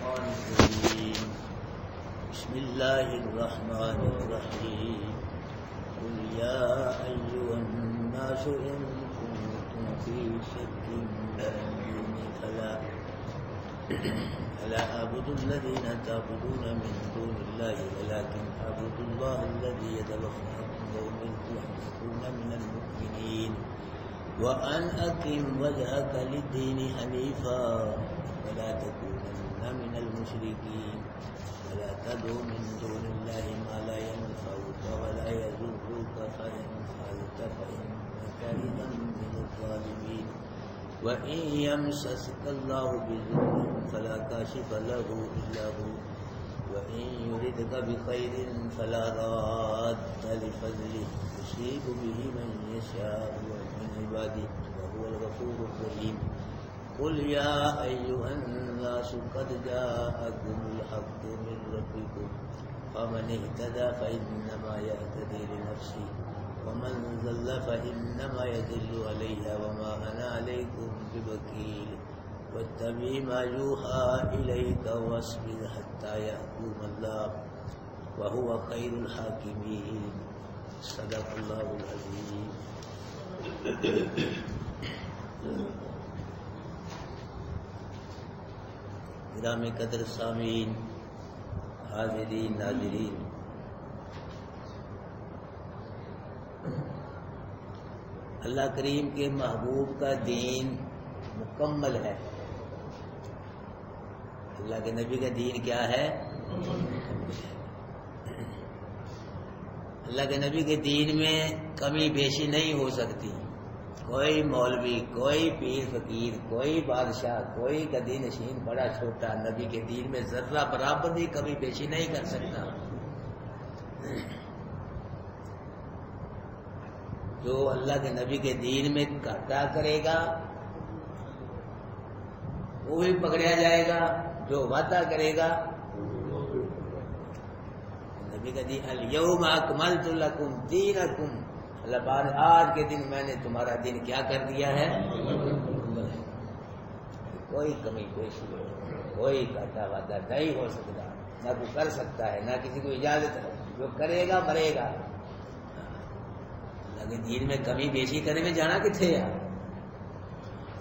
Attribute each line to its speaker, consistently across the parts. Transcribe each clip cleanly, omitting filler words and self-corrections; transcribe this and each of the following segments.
Speaker 1: الشیطان الرجیم بسم اللہ الرحمن الرحیم قل یا ایھا الناس ان کنتم فی شک من دینی فلا اعبد الذین تعبدون من دون اللہ ولکن اعبد اللہ الذی یتوفاکم وامرت ان اکون من المؤمنین وان اقم وجهك للدین حنیفا ولا تكونن من المشركين ولا تدع من دون الله ما لا ينفعك ولا يضرك فإن فعلت فإنك إذا من الظالمين وإن يمسسك الله بضر فلا كاشف له إلا هو وإن يردك بخير فلا راد لفضله يصيب به من يشاء من عباده وهو الغفور الرحيم قل يا أيها الناس قد جاءكم الحق من ربكم فمن اهتدى فإنما يهتدي لنفسه ومن ضل فإنما يضل عليها وما أنا عليكم بوكيل واتبع ما يوحى إليك واصبر حتى يحكم الله وهو خير الحاكمين صدق الله العظيم. گرامی قدر سامعین، حاضرین ناظرین، اللہ کریم کے محبوب کا دین مکمل ہے. اللہ کے نبی کا دین کیا ہے؟ اللہ کے نبی کے دین میں کمی بیشی نہیں ہو سکتی. کوئی مولوی، کوئی پیر فقیر، کوئی بادشاہ، کوئی گدی نشین، بڑا چھوٹا، نبی کے دین میں ذرہ برابر بھی کمی بیشی نہیں کر سکتا. جو اللہ کے نبی کے دین میں گھاٹا کرے گا وہ بھی پکڑا جائے گا، جو وعدہ کرے گا. نبی کا دین الیوم اکملت لکم دینکم، اللہ پاک آج کے دن میں نے تمہارا دین کیا کر دیا ہے؟ کوئی کمی بیشی، کوئی گھاٹا وعدہ نہیں ہو سکتا، نہ کوئی کر سکتا ہے، نہ کسی کو اجازت ہے. جو کرے گا مرے گا. اللہ کے دین میں کمی بیشی کرنے میں جانا کتنے یار،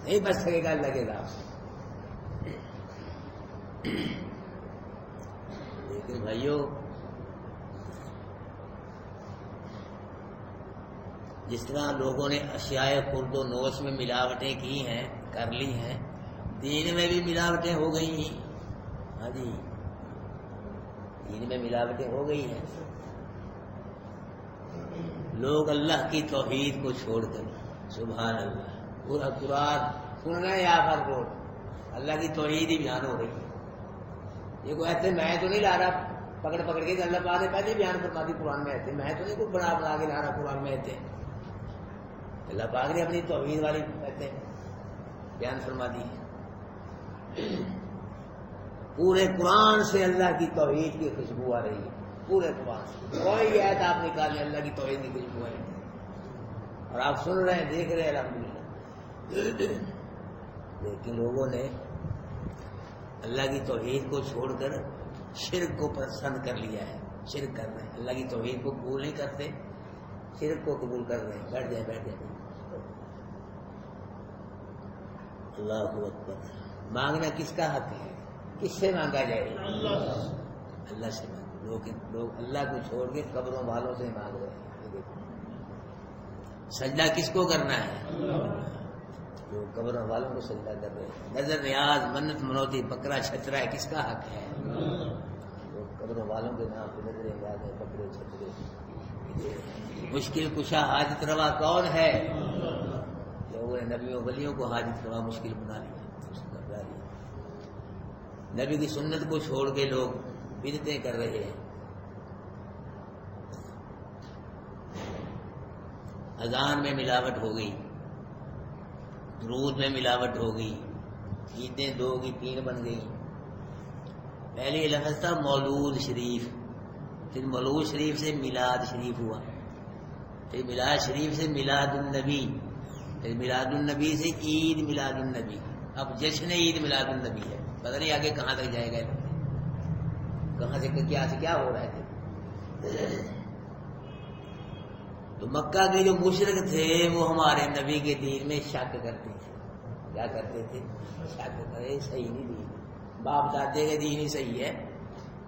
Speaker 1: نہیں بچ سکے گا اللہ کے راہ سے. لیکن بھائیو، جس طرح لوگوں نے اشیاء خرد و نوش میں ملاوٹیں کی ہیں، کر لی ہیں، دین میں بھی ملاوٹیں ہو گئی ہیں. ہاں جی، دین میں ملاوٹیں ہو گئی ہیں. لوگ اللہ کی توحید کو چھوڑ کر، سبحان اللہ، پورا قرآن سن رہے ہیں آپ ہر روز، اللہ کی توحید ہی بیان ہو رہی ہے. یہ کوئی ایسے میں تو نہیں لا رہا پکڑ پکڑ کے، اللہ پاک نے پہلے بیان فرما دی قرآن میں ایسے، میں تو نہیں کوئی بنا بنا کے لا رہا قرآن میں ایسے. اللہ پاک نے اپنی توحید والی باتیں بیان فرما دی. پورے قرآن سے اللہ کی توحید کی خوشبو آ رہی ہے. پورے قرآن سے کوئی آیت آپ نکال لیں، اللہ کی توحید کی خوشبو آ رہی ہے. اور آپ سن رہے ہیں، دیکھ رہے ہیں الحمدللہ. لیکن لوگوں نے اللہ کی توحید کو چھوڑ کر شرک کو پسند کر لیا ہے. شرک کر رہے ہیں، اللہ کی توحید کو قبول نہیں کرتے، شرک کو قبول کر رہے ہیں. بیٹھ جائیں بیٹھ جائیں. اللہ اکبر. مانگنا کس کا حق ہے؟ کس سے مانگا جائے؟ اللہ سے مانگو. لوگ اللہ کو چھوڑ کے قبروں والوں سے مانگ رہے ہیں. سجدہ کس کو کرنا ہے؟ جو قبروں والوں کو سجدہ کر رہے ہیں. نظر نیاز، منت منوتی، بکرا چھترا ہے، کس کا حق ہے؟ جو قبروں والوں کے نام پہ نظر نیاز ہے، بکرے چھترے. مشکل کشا حاجت روا کون ہے؟ لوگوں نے نبیوں ولیوں کو حاجت روا مشکل بنا لیا. نبی کی سنت کو چھوڑ کے لوگ بدعتیں کر رہے ہیں. اذان میں ملاوٹ ہو گئی، درود میں ملاوٹ ہو گئی، عیدیں 2 کی 3 بن گئی. پہلے یہ لفظ تھا مولود شریف، پھر مولود شریف سے میلاد شریف ہوا، پھر میلاد شریف سے میلاد النبی، پھر میلاد النبی سے عید میلاد النبی. اب جشن عید میلاد النبی ہے، پتہ نہیں آگے کہاں تک جائے گا. کہاں سے کیا ہو رہے تھے. تو مکہ کے جو مشرک تھے وہ ہمارے نبی کے دین میں شک کرتے تھے. کیا کرتے تھے؟ شک کرے صحیح نہیں دین، باپ دادے کا دین ہی صحیح ہے،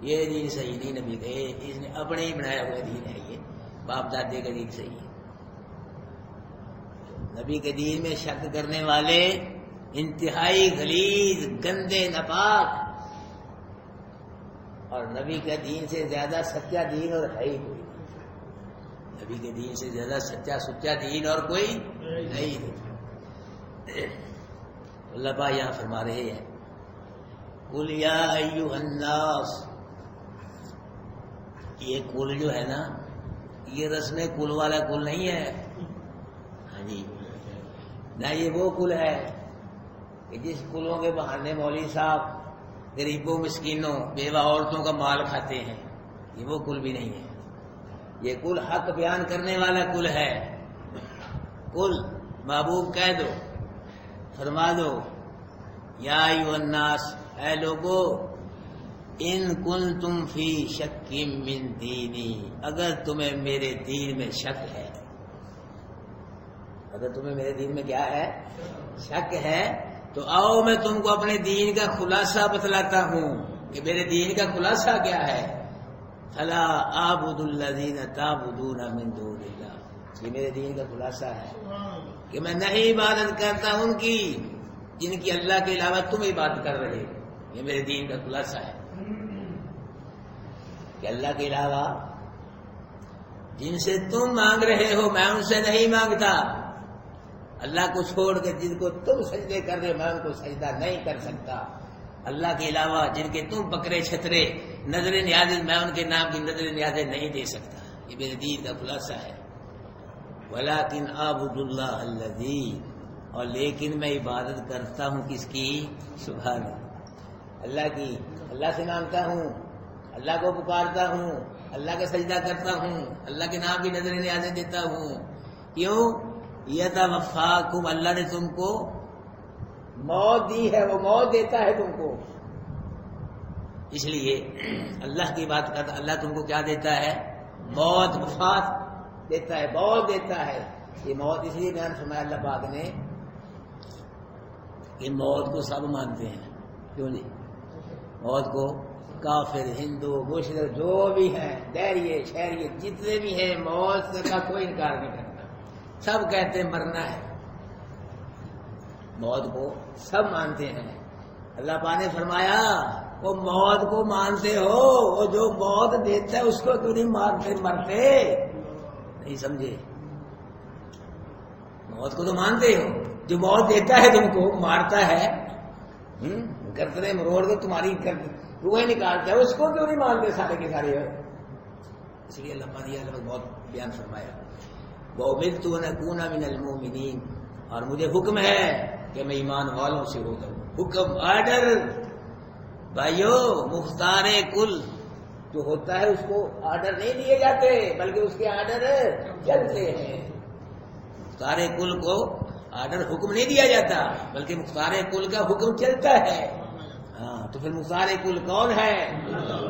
Speaker 1: یہ دین صحیح نہیں نبی کا، اس نے اپنے ہی بنایا ہوا دین ہے، یہ باپ دادے کا دین صحیح ہے. نبی کے دین میں شک کرنے والے انتہائی غلیظ، گندے، ناپاک، اور نبی کے دین سے زیادہ سچا دین اور ہے ہی کوئی. نبی کے دین سے زیادہ سچا دین اور کوئی نہیں. اللہ پاک یہاں فرما رہے ہیں قل یا ایھا الناس. یہ کل جو ہے نا، یہ رسم کل والا کل نہیں ہے. ہاں جی، نہ یہ وہ کل ہے کہ جس کلوں کے بہانے مولوی صاحب غریبوں، مسکینوں، بیوہ عورتوں کا مال کھاتے ہیں. یہ وہ کل بھی نہیں ہے. یہ کل حق بیان کرنے والا کل ہے. کل محبوب کہہ دو، فرما دو یا ایھا الناس، اے لوگو، ان کنتم فی شک من دینی، اگر تمہیں میرے دین میں شک ہے، اگر تمہیں میرے دین میں کیا ہے؟ شک ہے، تو آؤ میں تم کو اپنے دین کا خلاصہ بتلاتا ہوں کہ میرے دین کا خلاصہ کیا ہے. فلا اعبد الذین تعبدون من دون اللہ، یہ میرے دین کا خلاصہ ہے کہ میں نہیں عبادت کرتا ان کی جن کی اللہ کے علاوہ تم عبادت کر رہے ہو. یہ میرے دین کا خلاصہ ہے کہ اللہ کے علاوہ جن سے تم مانگ رہے ہو میں ان سے نہیں مانگتا. اللہ کو چھوڑ کے جن کو تم سجدے کر رہے ہو میں ان کو سجدہ نہیں کر سکتا. اللہ کے علاوہ جن کے تم بکرے چھترے نظر نیازیں، میں ان کے نام کی نظر نیازیں نہیں دے سکتا. یہ میرے دین کا خلاصہ ہے. ولیکن اعبد اللہ الذی، اور لیکن میں عبادت کرتا ہوں کس کی؟ سبحان اللہ کی. اللہ سے مانگتا ہوں، اللہ کو پکارتا ہوں، اللہ کا سجدہ کرتا ہوں، اللہ کے نام کی نظر نیازیں دیتا ہوں. کیوں؟ یتوفاکم، اللہ نے تم کو موت دی ہے، وہ موت دیتا ہے تم کو. اس لیے اللہ کی بات کرتا، اللہ تم کو کیا دیتا ہے؟ موت، وفات دیتا ہے، موت دیتا ہے. یہ موت اس لیے بیان فرمایا اللہ پاک نے کہ موت کو سب مانتے ہیں. کیوں نہیں؟ موت کو کافر، ہندو، مشرک جو بھی ہیں، دہریے شہریے جتنے بھی ہیں، موت کا کوئی انکار نہیں کرتا. سب کہتے ہیں مرنا ہے. موت کو سب مانتے ہیں. اللہ پاک نے فرمایا وہ موت کو مانتے ہو، وہ جو موت دیتا ہے اس کو کیوں نہیں مانتے؟ مرتے نہیں سمجھے؟ موت کو تو مانتے ہو، جو موت دیتا ہے تم کو، مارتا ہے، گردنیں مروڑ کے تمہاری روحیں نکالتا ہے، اس کو کیوں نہیں مانتے سارے کے سارے؟ اس لیے اللہ پاک نے بہت بیان فرمایا وَأُمِرْتُ أَنْ أَكُونَ مِنَ الْمُؤْمِنِينَ، اور مجھے حکم ہے کہ میں ایمان والوں سے ہو جاؤں. حکم، آرڈر. بھائیو، مختار کل جو ہوتا ہے اس کو آرڈر نہیں دیے جاتے بلکہ اس کے آرڈر چلتے ہیں. مختار کل کو آرڈر حکم نہیں دیا جاتا بلکہ مختار کل کا حکم چلتا ہے. ہاں، تو پھر مختار کل کون ہے؟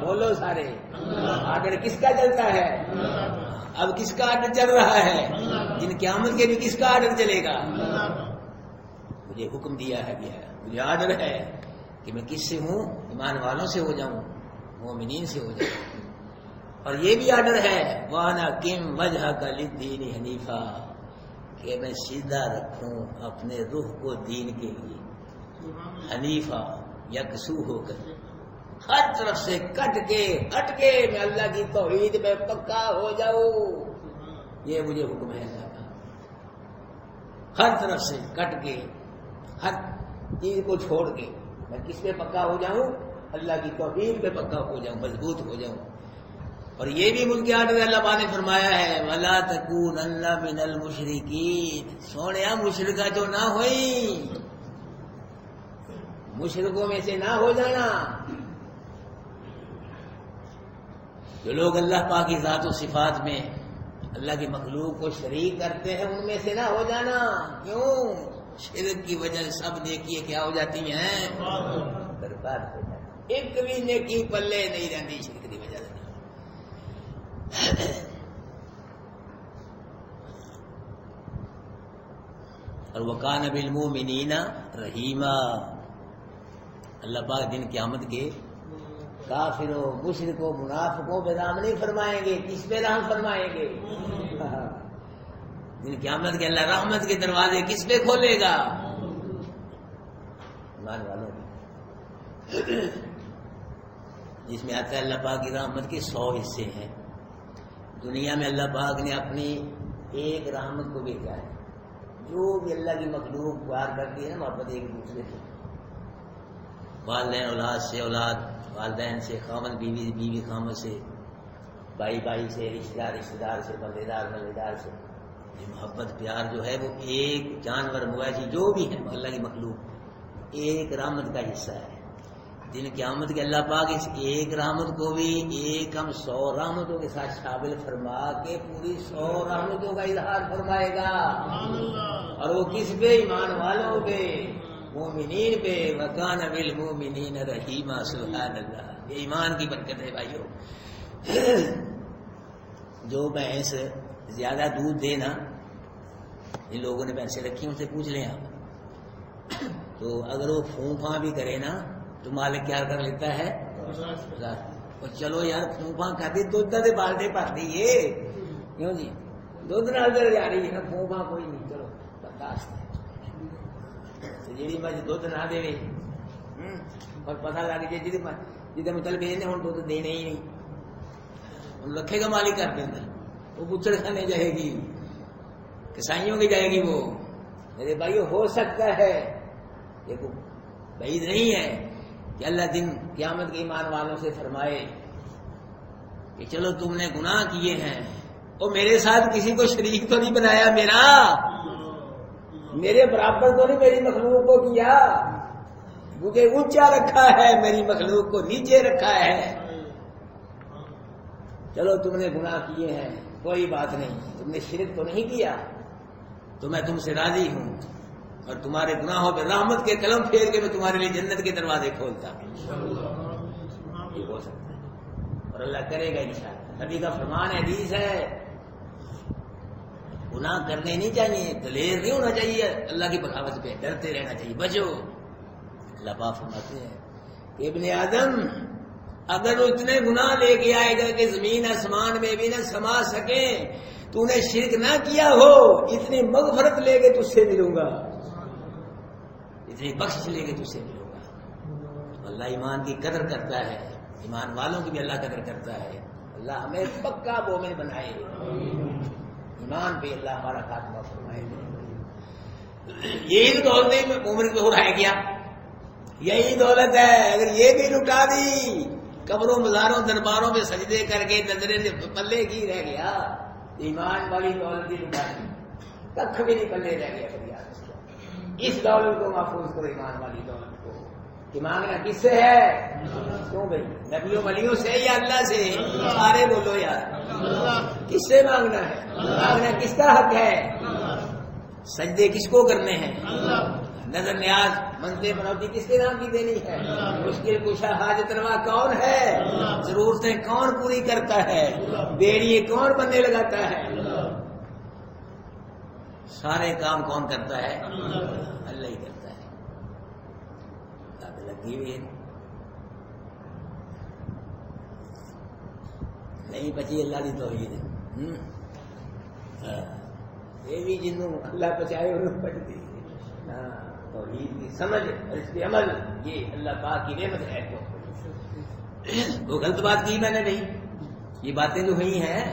Speaker 1: بولو سارے. آرڈر کس کا چلتا ہے؟ اب کس کا آرڈر چل رہا ہے؟ جن قیامت کے بھی کس کا آرڈر چلے گا؟ مجھے حکم دیا ہے، مجھے آرڈر ہے کہ میں کس سے ہوں؟ ایمان والوں سے ہو جاؤں، مومنین سے ہو جاؤں. اور یہ بھی آرڈر ہے وَأَنْ أَقِمْ وَجْهَكَ لِلدِّينِ حَنِيفًا، کہ میں سیدھا رکھوں اپنے روح کو دین کے لیے حنیفہ، یکسو ہو کر، ہر طرف سے کٹ کے ہٹ کے میں اللہ کی توحید میں پکا ہو جاؤں. یہ مجھے حکم ہے اللہ کا. ہر طرف سے کٹ کے، ہر چیز کو چھوڑ کے میں کس پہ پکا ہو جاؤں؟ اللہ کی توحید پہ پکا ہو جاؤں، مضبوط ہو جاؤں. اور یہ بھی ملک آرڈر اللہ پاک نے فرمایا ہے وَلَا تَكُونَنَّ مِنَ الْمُشْرِكِينَ، سونیا مشرکہ جو نہ ہوئی، مشرکوں میں سے نہ ہو جانا. جو لوگ اللہ پاک کی ذات و صفات میں اللہ کی مخلوق کو شریک کرتے ہیں ان میں سے نہ ہو جانا. کیوں؟ شرک کی وجہ سے سب نیکیاں کیا ہو جاتی ہیں؟ برباد ہو جاتا. ایک بھی نیکی پلے نہیں رہتی شرک کی وجہ سے. اور وَكَانَ بِالْمُؤْمِنِينَ رَحِيمًا. اللہ پاک دن قیامت کے کافروں مشرکوں منافقوں پہ رحم نہیں فرمائیں گے. کس پہ رحم فرمائیں گے؟ دن قیامت کے اللہ رحمت کے دروازے کس پہ کھولے گا؟ ایمان والوں جس میں آتا ہے اللہ پاک کی رحمت کے 100 حصے ہیں. دنیا میں اللہ پاک نے اپنی ایک رحمت کو بھیجا ہے. جو بھی اللہ کی مخلوق پیار کرتی ہے نا محبت ایک دوسرے سے، والدین اولاد سے، اولاد والدین سے، خامد بیوی بیوی خامد سے، بھائی بھائی سے، رشتہ دار سے، بلدے دار سے. یہ محبت پیار جو ہے وہ ایک جانور مویشی جو بھی ہے اللہ کی مخلوق ایک رحمت کا حصہ ہے. دن قیامت کے اللہ پاک اس ایک رحمت کو بھی ایک ہم 100 رحمتوں کے ساتھ شامل فرما کے پوری 100 رحمتوں کا اظہار فرمائے گا. اور وہ کس پہ؟ ایمان والوں پہ، مومنین پہ. وَكَانَ بِالْمُؤْمِنِينَ رَحِيمًا. سبحان اللہ. یہ ایمان کی برکت ہے بھائیو. جو بھینس زیادہ دودھ دے نا، ان لوگوں نے بھینسیں رکھی ان سے پوچھ لیں آپ، تو اگر وہ پھون پھاں بھی کرے نا تو مالک کیا کر لیتا ہے؟ اور چلو یار پھون پھاں کھاتی دودھ دے بالٹے بھر دیے کیوں جی؟ دودھ نظر جا رہی ہے نا، پھون پھاں کوئی نہیں، چلو برداشت ہے. جی مجھ دھد نہ دے اور پتا لگ جائے جی مطلب یہ ہوں دھد دینا ہی نہیں، رکھے گا مالک کر کے اندر. وہ بچڑ کھانے جائے گی، کسائیوں کی جائے گی. وہ میرے بھائی ہو سکتا ہے، دیکھو بعید نہیں ہے کہ اللہ دن قیامت کے ایمان والوں سے فرمائے کہ چلو تم نے گناہ کیے ہیں اور میرے ساتھ کسی کو شریک تو نہیں بنایا، میرے برابر تو نہیں میری مخلوق کو کیا، مجھے اونچا رکھا ہے، میری مخلوق کو نیچے رکھا ہے. چلو تم نے گناہ کیے ہیں کوئی بات نہیں، تم نے شرک تو نہیں کیا، تو میں تم سے راضی ہوں اور تمہارے گناہوں پہ رحمت کے قلم پھیر کے میں تمہارے لیے جنت کے دروازے کھولتا ہوں. یہ ہو سکتا ہے اور اللہ کرے گا انشاءاللہ. نبی کا فرمان حدیث ہے گناہ کرنے نہیں چاہیے، دلیر نہیں ہونا چاہیے، اللہ کی بغاوت پہ ڈرتے رہنا چاہیے، بچو. اللہ پاک فرماتے ہیں کہ ابن آدم اگر وہ اتنے گناہ لے کے آئے گا کہ زمین آسمان میں بھی نہ سما سکے، تو نے شرک نہ کیا ہو، اتنی مغفرت لے کے تجھ سے ملوں گا، اتنی بخشش لے کے تجھ سے ملوں گا. اللہ ایمان کی قدر کرتا ہے، ایمان والوں کی بھی اللہ قدر کرتا ہے. اللہ ہمیں پکا مومن بنائے، ایمان پہ اللہ ہمارا خاتمہ فرمائے. یہی دولت مومن کو ہو رہا ہے کیا؟ یہی دولت ہے. اگر یہ بھی لٹا دی، قبروں مزاروں درباروں میں سجدے کر کے نظریں پلے کی رہ گیا، ایمان والی دولت ہی لٹا دی، کچھ بھی نہیں پلے رہ گیا. اس دولت کو محفوظ کرو، ایمان والی دولت کو. کہ مانگنا کس سے ہے؟ کیوں بھائی؟ نبیوں ولیوں سے یا اللہ سے؟ سارے بولو یار، کس سے مانگنا ہے؟ مانگنا کس کا حق ہے؟ سجدے کس کو کرنے ہیں؟ نظر نیاز منزل بنوتی کس کے نام کی دینی ہے؟ مشکل کشا حاجت روا کون ہے؟ ضرورتیں کون پوری کرتا ہے؟ بیڑیے کون بننے لگاتا ہے؟ سارے کام کون کرتا ہے؟ اللہ ہی کرتا ہے. لگی ہوئی ہے نہیں بچی اللہ کی توحید ہے. یہ بھی جنوں اللہ بچائے انہوں بچتی توحید کی سمجھ اور اس پہ عمل، یہ اللہ پاک کی نعمت ہے. وہ غلط بات کی میں نے نہیں، یہ باتیں جو ہوئی ہیں.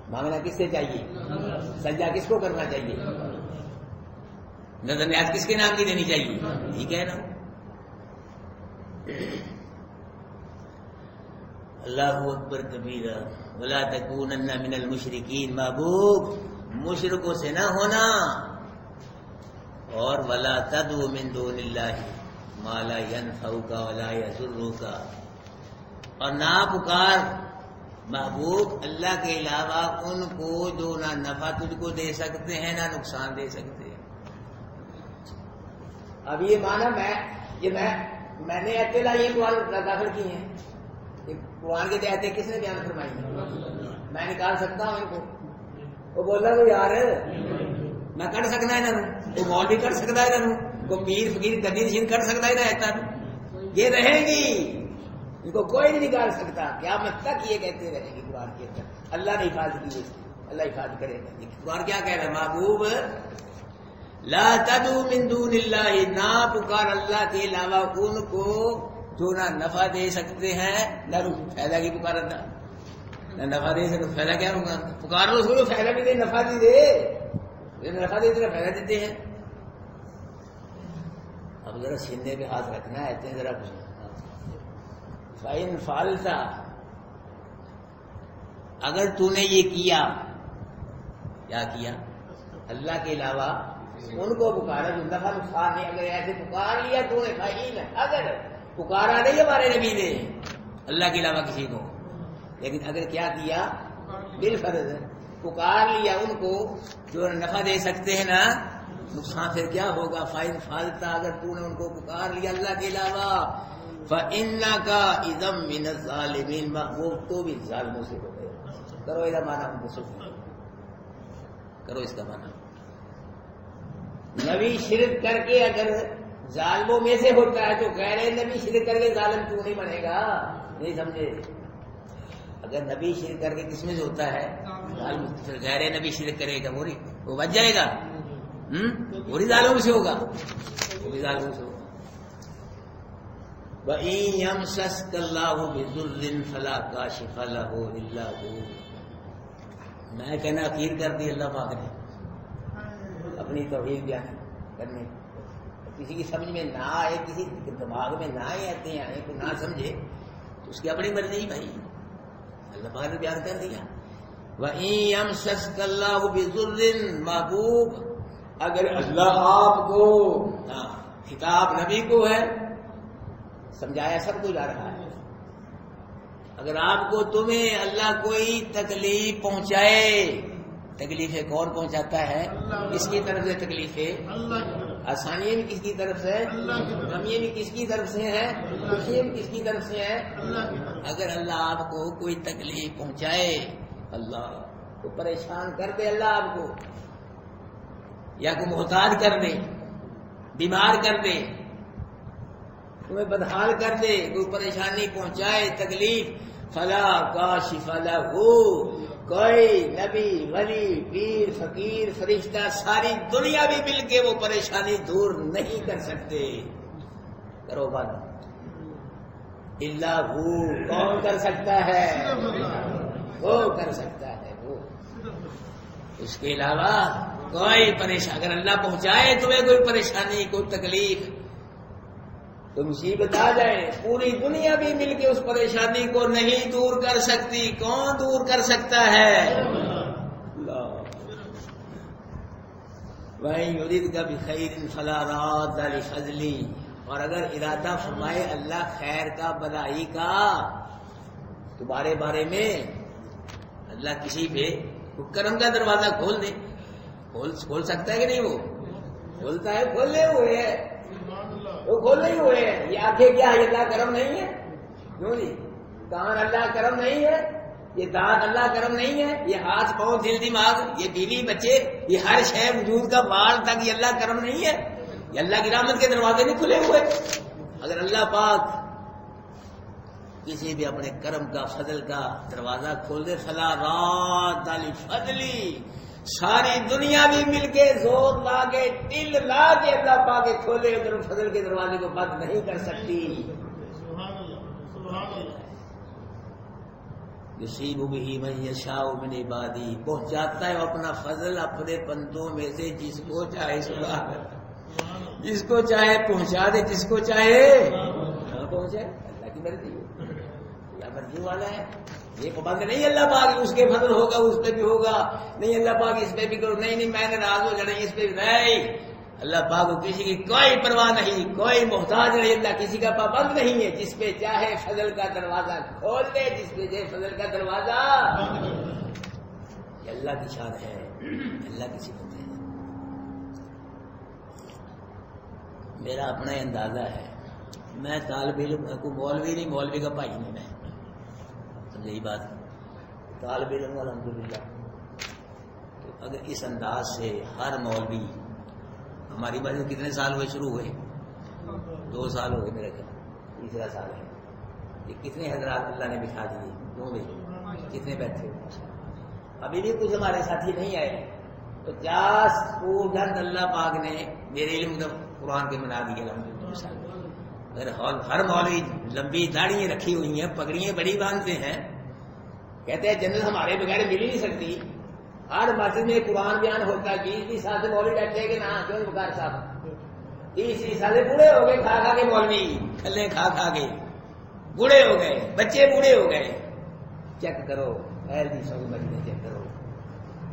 Speaker 1: مانگنا کس سے چاہیے؟ سجدہ کس کو کرنا چاہیے؟ نظر نیاز کس کے نام کی دینی چاہیے؟ ٹھیک ہے نا. اللہ اکبر کبیرہ. ولا تکونن من المشرکین. محبوب مشرکوں سے نہ ہونا. اور ولا تدعو من دون اللہ ما لا ينفعک ولا يضرک. اور نہ پکار محبوب اللہ کے علاوہ ان کو جو نہ نفع تجھ کو دے سکتے ہیں نہ نقصان دے سکتے ہیں. اب یہ مانا میں نے ایتے لائی قرآن داخل کی ہیں، قرآن کی ایتیں کس نے بیان فرمائی ہیں؟ میں نکال سکتا ہوں ان کو؟ وہ بولا تو یار میں کر سکنا انہوں، وہ مولوی کر سکتا ہے انہوں، وہ پیر فقیر گدی نشین کر سکتا ہے نا ایتا، یہ رہیں گی، ان کو کوئی نہیں نکال سکتا، قیامت تک یہ کہتے رہیں گی قرآن کے اندر۔ اللہ نے حفاظت کی، اللہ حفاظت کرے گا۔ قرآن کیا کہہ رہا ہے؟ محبوب لا تدعو من دون اللہ، نہ پکار اللہ کے علاوہ ان کو جو نہ نفع دے سکتے ہیں نہ فائدہ کی پکارنا، نہ نفع دے سکتے، فائدہ کیا ہوگا؟ پکار لو سنو، فائدہ بھی دے نفع بھی دے، نفع دے تو فائدہ دیتے ہیں۔ اب ذرا سینے پہ ہاتھ رکھنا ہے، اتنے ذرا فَإِنْ فَعَلْتَ، اگر تو نے یہ کیا، کیا کیا؟ اللہ کے علاوہ ان کو پکارا جو نفع نقصان نہیں، اگر ایسے پکار لیا تو نے، فَإِنْ، اگر پکارا نہیں ہمارے نبی نے اللہ کے علاوہ کسی کو، لیکن اگر کیا کیا؟ بالفرض پکار لیا ان کو جو نفع دے سکتے ہیں نا نقصان، پھر کیا ہوگا؟ فَإِنْ فَعَلْتَ، اگر تو نے ان کو پکار لیا اللہ کے علاوہ، فَإِنَّكَ إِذًا مِّنَ الظَّالِمِينَ، وہ تو بھی ظالموں سے ہو گئے۔ کرو یہ معنی ہم کو سن کرو، اس کا معنی نبی شرک کر کے اگر ظالموں میں سے ہوتا ہے تو غیر نبی شرک کر کے ظالم کیوں نہیں بنے گا؟ نہیں سمجھے؟ اگر نبی شرک کر کے کس میں سے ہوتا ہے؟ ظالم، پھر غیر نبی شرک کرے گا وہ بچ جائے گا؟ وہ بھی ظالموں سے ہوگا، وہ بھی ظالموں سے ہوگا۔ وَإِن يَمْسَسْكَ اللَّهُ بِضُرٍّ فَلَا كَاشِفَ لَهُ إِلَّا هُوَ، میں کہنا اخیر کر دی اللہ پاک نے اپنی توحید بیان کرنے، کسی کی سمجھ میں نہ آئے، کسی دماغ میں نہ آئے، کو نہ سمجھے تو اس کی اپنی مرضی بھائی، اللہ پاک نے بیان کر دیا۔ وَإِن يَمْسَسْكَ اللَّهُ بِضُرٍّ، محبوب اگر اللہ آپ کو، خطاب نبی کو ہے، سمجھایا سب کو جا رہا ہے، اگر آپ کو تمہیں اللہ کوئی تکلیف پہنچائے، تکلیفیں کون پہنچاتا ہے؟ کس کی طرف سے تکلیفیں؟ آسانیاں بھی کس کی طرف سے؟ غمیاں بھی کس کی طرف سے ہیں؟ خوشیاں بھی کس کی طرف سے ہیں؟ اگر اللہ آپ کو کوئی تکلیف پہنچائے، اللہ کو پریشان کر دے، اللہ آپ کو یا کو محتاج کر دے، بیمار کر دے، تمہیں بدحال کر دے، کوئی پریشانی پہنچائے، تکلیف، فلا کاشف لہ، کوئی نبی ولی پیر فقیر فرشتہ ساری دنیا بھی مل کے وہ پریشانی دور نہیں کر سکتے۔ کرو بند، اللہ ہو، کون کر سکتا ہے؟ وہ کر سکتا ہے، وہ، اس کے علاوہ کوئی پریشانی، اگر اللہ پہنچائے تمہیں کوئی پریشانی، کوئی تکلیف، تو مصیبت آ جائے، پوری دنیا بھی مل کے اس پریشانی کو نہیں دور کر سکتی، کون دور کر سکتا ہے؟ اللہ۔ وَإِن يُرِدْكَ بِخَيْرٍ فَلَا رَادَّ لِفَضْلِهِ، اور اگر ارادہ فرمائے اللہ خیر کا، بھلائی کا، تمہارے بارے میں اللہ کسی پہ کرم کا دروازہ کھول دے، کھول سکتا ہے کہ نہیں؟ وہ کھولتا ہے، کھولے ہوئے ہے، وہ کھولے ہی ہوئے ہیں۔ یہ آنکھیں کیا ہے؟ اللہ کرم نہیں ہے؟ کیوں جی؟ کان اللہ کرم نہیں ہے؟ یہ دانت اللہ کرم نہیں ہے؟ یہ ہاتھ پاؤں دل دماغ، یہ بیوی بچے، یہ ہر شے وجود کا بال تک، یہ اللہ کرم نہیں ہے؟ یہ اللہ کی رحمت کے دروازے نہیں کھلے ہوئے؟ اگر اللہ پاک کسی بھی اپنے کرم کا، فضل کا دروازہ کھول دے، فلا راد لفضلی، ساری دنیا بھی مل کے زور لا کے، ٹل لا کے اللہ پاک کے کھولے ادھر فضل کے دروازے کو بند نہیں کر سکتی۔ یصیب بہ من یشاء من عبادی، پہنچاتا ہے اپنا فضل اپنے بندوں میں سے جس کو چاہے، سبحان اللہ، جس کو چاہے پہنچا دے، جس کو چاہے نہ پہنچے، اللہ کی مرضی، اللہ مرضی والا ہے، یہ پابند نہیں اللہ پاک اس کے فضل ہوگا اس پہ بھی ہوگا، نہیں اللہ پاک اس پہ بھی کرو، نہیں میں ناراض ہو جانا اس پہ بھی نہیں، اللہ پاک کو کسی کی کوئی پرواہ نہیں، کوئی محتاج نہیں، اللہ کسی کا پابند نہیں ہے، جس پہ چاہے فضل کا دروازہ کھول دے، جس پہ چاہے فضل کا دروازہ، یہ اللہ کی شان ہے، اللہ کی صفت ہے۔ میرا اپنا ہی اندازہ ہے، میں طالب علم کو مولوی نہیں، مولوی کا بھائی نہیں، میں سمجھے یہ بات، طالب علم الحمدللہ. تو اگر اس انداز سے ہر مولوی، ہماری بات کتنے سال ہوئے شروع ہوئے؟ 2 سال ہو گئے میرے خیال، تیسرا سال ہے. یہ کتنے حضرات اللہ نے بٹھا دیے، کیوں بھائی کتنے بیٹھے؟ ابھی بھی کچھ ہمارے ساتھی نہیں آئے. 50 اسٹوڈنٹ اللہ پاک نے میرے علم کا قرآن کے بنا دیے الحمدللہ. اگر ہر مولوی لمبی داڑھی رکھی ہوئی ہیں، پگڑیاں بڑی باندھتے ہیں، کہتے ہیں جنت ہمارے بغیر مل ہی نہیں سکتی. ہر مسجد میں قرآن بیان ہوتا ہے. 20 سال سے مولوی بیٹھے کہ نہ کیوں بکار صاحب 30 سال سے بوڑھے ہو گئے، کھا کے مولوی کھلے کھا کے بوڑھے ہو گئے، بچے بوڑھے ہو گئے. چیک کرو اہل دی سب مسجدیں چیک کرو،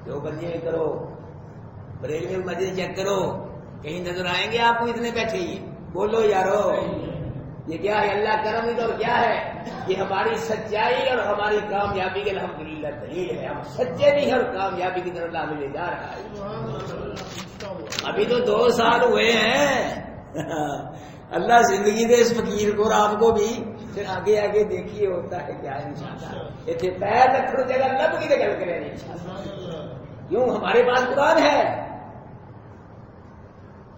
Speaker 1: جو بندے کرو، بریلوی مسجد چیک کرو، کہیں نظر آئیں گے آپ کو اتنے بیٹھے ہی؟ بولو یارو یہ کیا ہے؟ اللہ کرم تو کیا ہے؟ یہ ہماری سچائی اور ہماری کامیابی کے الحمدللہ دلیل ہے. ہم سچے بھی ہیں اور کامیابی کی طرف اللہ لے جا رہا ہے. ابھی تو 2 سال ہوئے ہیں. اللہ زندگی دے اس فقیر کو اور آپ کو بھی. پھر آگے آگے دیکھیے ہوتا ہے کیا انشاءاللہ. اتنے پیر رکھنے جگہ لب کی گل کریں انشاءاللہ. کیوں؟ ہمارے پاس قرآن ہے،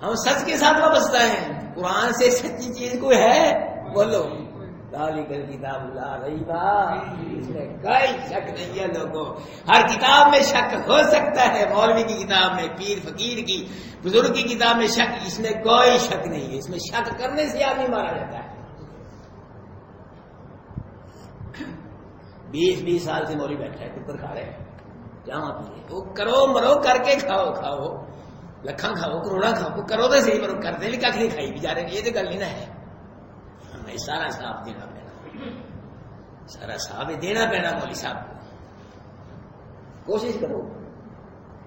Speaker 1: ہم سچ کے ساتھ وابستہ ہیں. قرآن سے سچی چیز کوئی ہے؟ بولو ذالک الکتاب لا ریب فیہ، اس میں کوئی شک نہیں ہے. لوگوں ہر کتاب میں شک ہو سکتا ہے، مولوی کی کتاب میں، پیر فقیر کی، بزرگ کی کتاب میں شک، اس میں کوئی شک نہیں ہے. اس میں شک کرنے سے آدمی مارا جاتا ہے. 20 سال سے مولوی بیٹھا ہے، ٹکر کھا رہے ہیں، جہاں پیے وہ کرو مرو کر کے کھاؤ لکھاں کھاؤ کروڑا کھاؤ، کرو تو صحیح، مرو کرتے بھی کھ نہیں کھائی بھی جا رہے. یہ تو گل نہیں نا ہے. ہمیں سارا صاف دینا پینا، سارا صاف دینا پینا مولوی صاحب کو. کوشش کرو،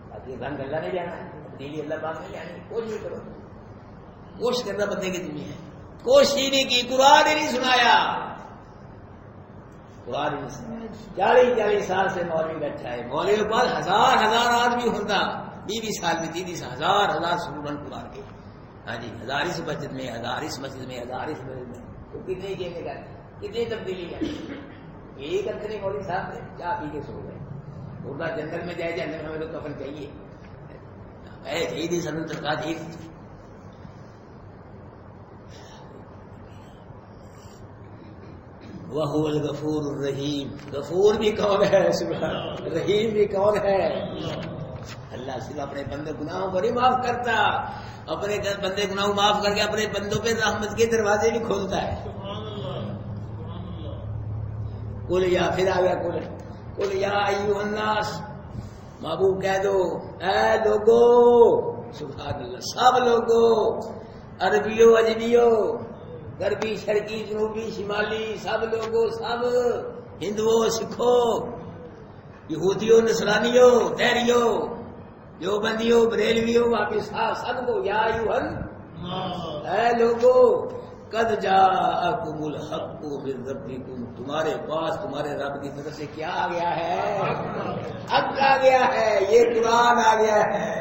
Speaker 1: باقی رنگ اللہ نے جانا ہے، تبدیلی اللہ پاک نے جانی ہے. کوشش کرو، کوشش کرنا بندے کی دنیا ہے. کوشش ہی نہیں کی، قرآن ہی نہیں سنایا. قرآن ہی نہیں سنایا. 40 سال سے مولوی بیٹھا ہے. مولوی کے پاس ہزار آدمی ہوتا، 20 سال میں 30 ہزار اسٹوڈنٹ قرآن کے. ہاں جی، 1000 اس مسجد میں، 1000 اس مسجد میں، 1000 اس مسجد میں. تو کتنے گیمیں گئے، کتنی تبدیلی ہے. ایک اندر مولوی صاحب نے چاہ پی کے سو گئے. بولا جنگل میں جائے، جنگل میں ہمیں تو کفن چاہیے، سن تنخواہ تھی. وَهُوَ الْغَفُورُ الرَّحِيمُ. غفور بھی کون ہے؟ سبحان. رحیم بھی کون ہے؟ اللہ صرف اپنے بندے گناہوں کو نہیں معاف کرتا، اپنے بندے گناہوں معاف کر کے اپنے بندوں پہ رحمت کے دروازے بھی کھولتا ہے. قل یا، پھر آ گیا قل یا ایھا الناس، محبوب کہہ دو اے لوگو، سبحان اللہ، سب لوگو، عربیو اجمیو، غربی شرقی جنوبی شمالی، سب لوگوں، سب ہندوؤں سکھوں یہودیوں نصرانیوں دیریوں دیوبندیوں بریلویوں، واپس سب کو یا ایھا، اے لوگوں، قد جاءکم الحق من ربکم، تمہارے پاس تمہارے رب کی طرف سے کیا آ گیا ہے؟ حق آ گیا ہے. یہ قرآن آ گیا ہے،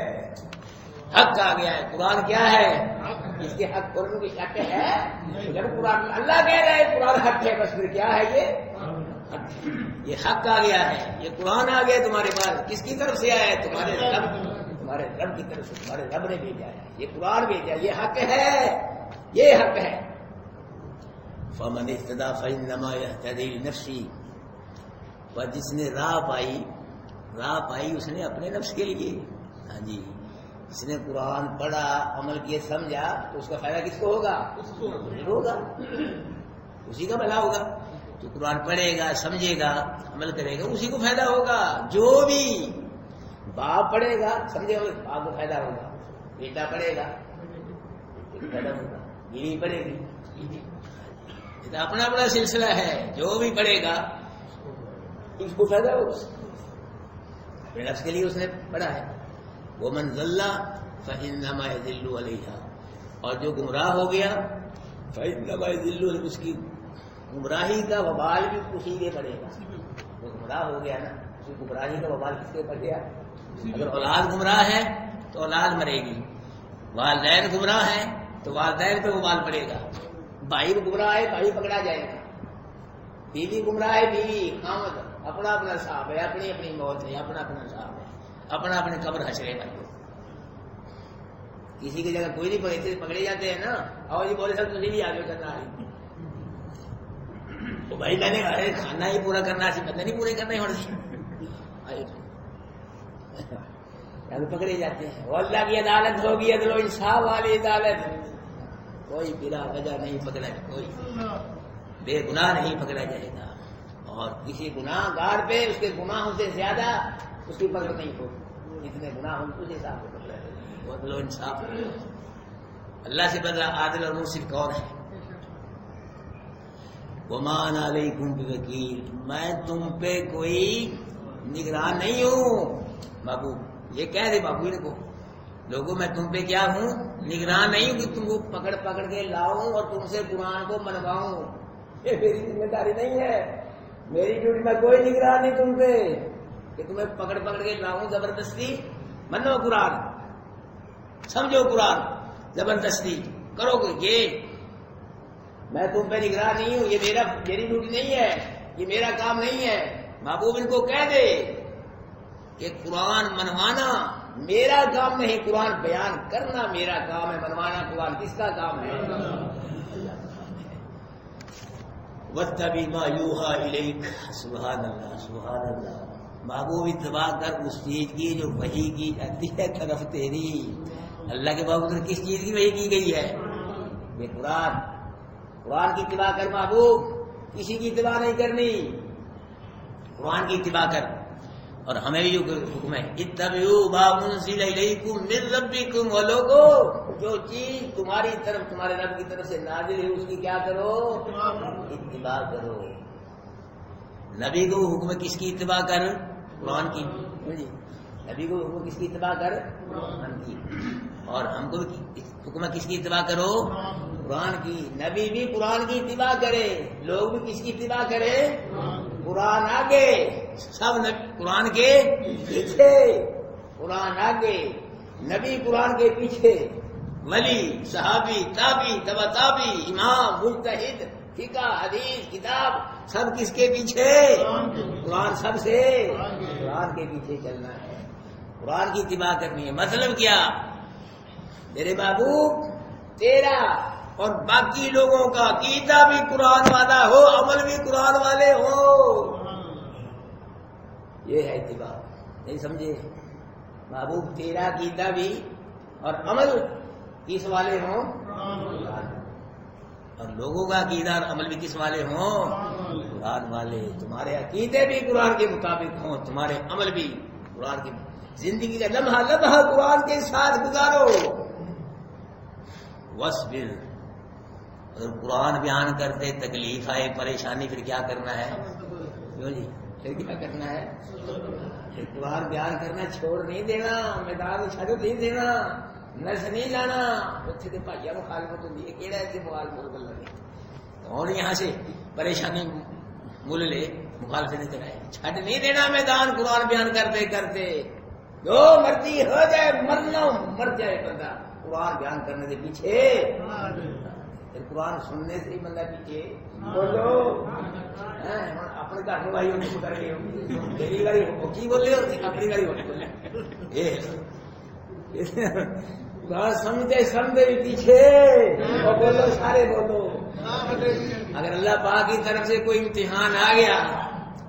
Speaker 1: حق آ گیا ہے. قرآن کیا ہے؟ اس کے حق قرآن کی شک ہے؟ جب قرآن اللہ کہہ رہا ہے قرآن حق ہے، بس پھر کیا ہے؟ یہ حق آ گیا ہے، یہ قرآن آ گیا تمہارے پاس. کس کی طرف سے آیا ہے؟ تمہارے رب کی طرف سے. تمہارے رب نے بھیجا ہے، یہ قرآن بھیجا ہے، یہ حق ہے، یہ حق ہے. فمن اهتدى فإنما يهتدي لنفسه، پر جس نے راہ پائی اس نے اپنے نفس کے لیے. ہاں جی، جس نے قرآن پڑھا، عمل کیے، سمجھا، تو اس کا فائدہ کس کو ہوگا؟ ہوگا، اسی کا بھلا ہوگا. جو قرآن پڑھے گا، سمجھے گا، عمل کرے گا، اسی کو فائدہ ہوگا. جو بھی باپ پڑھے گا، سمجھے گا، باپ کو فائدہ ہوگا. بیٹا پڑھے گا، فائدہ ہوگا. بیوی پڑھے گی، اپنا اپنا سلسلہ ہے. جو بھی پڑھے گا اس کو فائدہ ہوگا. اپنے نفس کے لیے اس نے پڑھا ہے. وَمَنْ ضَلَّ فَإِنَّمَا يَضِلُّ عَلَيْهَا، اور جو گمراہ ہو گیا فَإِنَّمَا يَضِلُّ عَلَيْهَا، اس کی گمراہی کا وبال بھی اسی کے پڑے گا. جو گمراہ ہو گیا نا، اس کی گمراہی کا وبال کس کے پڑ گیا؟ اگر اولاد گمراہ ہے تو اولاد مرے گی، والدین گمراہ ہیں تو تو والدین پہ وبال پڑے گا. بھائی گمراہ ہے بھائی پکڑا جائے گا, بیوی گمراہ ہے بیوی, خامد اپنا اپنا صاحب ہے, اپنی اپنی موت ہے, اپنا اپنا صاحب ہے, اپنا اپنے قبر حشر بھائی. کسی کی جگہ کوئی نہیں پکڑے جاتے ہیں نا, اور جی بولے سب تجھے بھی آگے کرنا ہے تو بھائی میں نے کھانا ہی پورا کرنا سی, بندے نہیں پورے کرنے پکڑے جاتے ہیں. وہ اللہ کی عدالت ہوگی, عدل و انصاف والی عدالت, کوئی بلا وجہ نہیں پکڑا, کوئی بے گناہ نہیں پکڑا جائے گا. اور کسی گناہ گار پہ اس کے گناہوں سے زیادہ اس کی پکڑ نہیں ہوگی, جتنے گناہ ہوں اس حساب سے پکڑا جائے گا. وہ عدل و انصاف اللہ سے بدلا عادل اور منصف کون ہے؟ وَمَا أَنَا عَلَيْكُمْ بِوَكِيلٍ, میں تم پہ کوئی نگران نہیں ہوں. بابو یہ کہہ دے بابو ان کو, لوگوں میں تم پہ کیا ہوں, نگران نہیں ہوں کہ تم کو پکڑ پکڑ کے لاؤں اور تم سے قرآن کو منواؤں. یہ میری ذمہ داری نہیں ہے, میری ڈیوٹی میں کوئی نگران نہیں تم پہ کہ تمہیں پکڑ پکڑ کے لاؤں زبردستی. منو قرآن, سمجھو قرآن, زبردستی کرو گے. یہ میں تم پہ نگران نہیں ہوں, یہ میری ڈیوٹی نہیں ہے, یہ میرا کام نہیں ہے. محبوب ان کو کہہ دے کہ قرآن منوانا میرا کام نہیں, قرآن بیان کرنا میرا کام ہے, منوانا قرآن کس کا کام ہے؟ وَاتَّبِعْ مَا يُوحَىٰ إِلَيْكَ. سبحان اللہ سبحان اللہ. محبوب اتباع کر اس چیز کی جو وحی کی جاتی ہے طرف تیری. اللہ کے بابو کس چیز کی وحی کی گئی ہے؟ یہ قرآن. قرآن کی اتباع کر محبوب, کسی کی اتباع نہیں کرنی, قرآن کی اتباع کر. اور ہمیں بھی جو حکم ہے اتبعوا ما انزل الیکم من ربکم, وہ لوگوں جو چیز تمہاری طرف تمہارے رب کی طرف سے نازل ہے اس کی کیا کرو, اتباع کرو. نبی کو حکم کس کی اتباع کر؟ قرآن کی. نبی کو حکم کس کی اتباع کر؟ قرآن کی. اور ہم کو حکم کس کی اتباع کرو؟ قرآن کی. نبی بھی قرآن کی اتباع کرے, لوگ بھی کس کی اتباع کرے؟ قرآن آگے, سب قرآن کے پیچھے, قرآن آگے, نبی قرآن کے پیچھے, ولی صحابی تابی تبع تابی امام مجتہد فقہ حدیث کتاب سب کس کے پیچھے؟ قرآن. سب سے قرآن کے پیچھے چلنا ہے, قرآن کی اتباع کرنی ہے. مطلب کیا میرے بابو, تیرا اور باقی لوگوں کا عقیدہ بھی قرآن والا ہو, عمل بھی قرآن والے ہو, یہ ہے اتباع. نہیں سمجھے محبوب؟ تیرا عقیدہ بھی اور عمل کس والے ہوں؟ اور لوگوں کا عقیدہ اور عمل بھی کس والے ہوں؟ قرآن والے. تمہارے عقیدے بھی قرآن کے مطابق ہوں, تمہارے عمل بھی قرآن کی. زندگی کا لمحہ لمحہ قرآن کے ساتھ گزارو. وَاصْبِرْ, اگر قرآن بیان کرتے تکلیف آئے پریشانی پھر کیا کرنا ہے؟ کیوں جی پھر کیا کرنا ہے؟ پھر قرآن بیان کرنا چھوڑ نہیں دینا, میدان چھڑ نہیں دینا, نس نہیں لانا. اتنے کے بھائی مخالفت ہوتی ہے, کہڑا ایسے مخالفت کر لگے کون یہاں سے پریشانی مول لے, مخالفت کرائے. چھڑ نہیں دینا میدان قرآن بیان کرتے کرتے, جو مرضی ہو جائے, مرنا مر جائے بندہ قرآن بیان کرنے کے پیچھے. قرآن سننے سے ہی بندہ پیچھے. بولو اپنے گھر میں بھائی ہونے کو کر گئے, میری گاڑی کی بول رہے ہو, اپنی گاڑی ہونے بول رہے. قرآن سمجھتے سمجھتے بھی پیچھے, اور بولو سارے بولو. اگر اللہ پاک کی طرف سے کوئی امتحان آ گیا,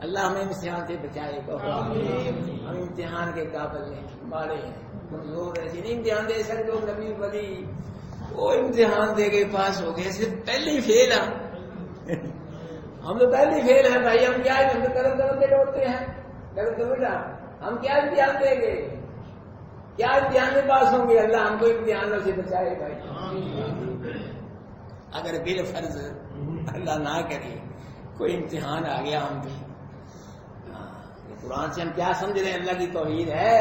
Speaker 1: اللہ ہمیں امتحان سے بچائے. ہم امتحان کے قابل ہیں, مارے ہیں, کمزور ایسے نہیں امتحان دے سکتے. نبی ولی وہ امتحان دے کے پاس ہو گئے, صرف پہلے ہی فیل. ہم تو پہلے ہی فیل ہیں بھائی. ہم کیا قدم قدم پہ لوٹتے ہیں, ہم کیا امتحان دیں گے, کیا امتحان میں پاس ہوں گے؟ اللہ ہم کو امتحانوں سے بچائے بھائی. اگر بالفرض اللہ نہ کرے کوئی امتحان آ گیا ہم بھی, قرآن سے ہم کیا سمجھ رہے ہیں؟ اللہ کی توحید ہے.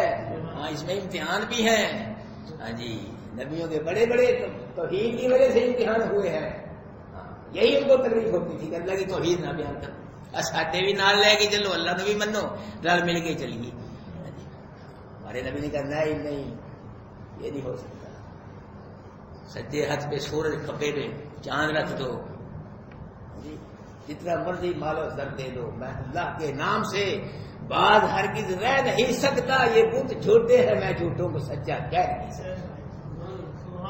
Speaker 1: ہاں اس میں امتحان بھی ہے. ہاں جی, نبیوں کے بڑے بڑے توحید کی وجہ سے امتحان ہوئے ہیں. یہی ان کو تکلیف ہوتی تھی کہ اللہ کی توحید نہ بیان کر. ساٹے بھی نال لے کے چلو, اللہ نے بھی منو, رل مل کے چلیے. ہمارے نبی نے کرنا ہی نہیں, یہ نہیں ہو سکتا. سجے ہاتھ پہ سورج کپے پہ چاند رکھ دو، جتنا مرضی مال و زر دے دو، میں اللہ کے نام سے بعد ہرگز رہ نہیں سکتا، یہ بت جھوٹے ہیں، میں جھوٹوں کو سچا کہہ نہیں سکتا۔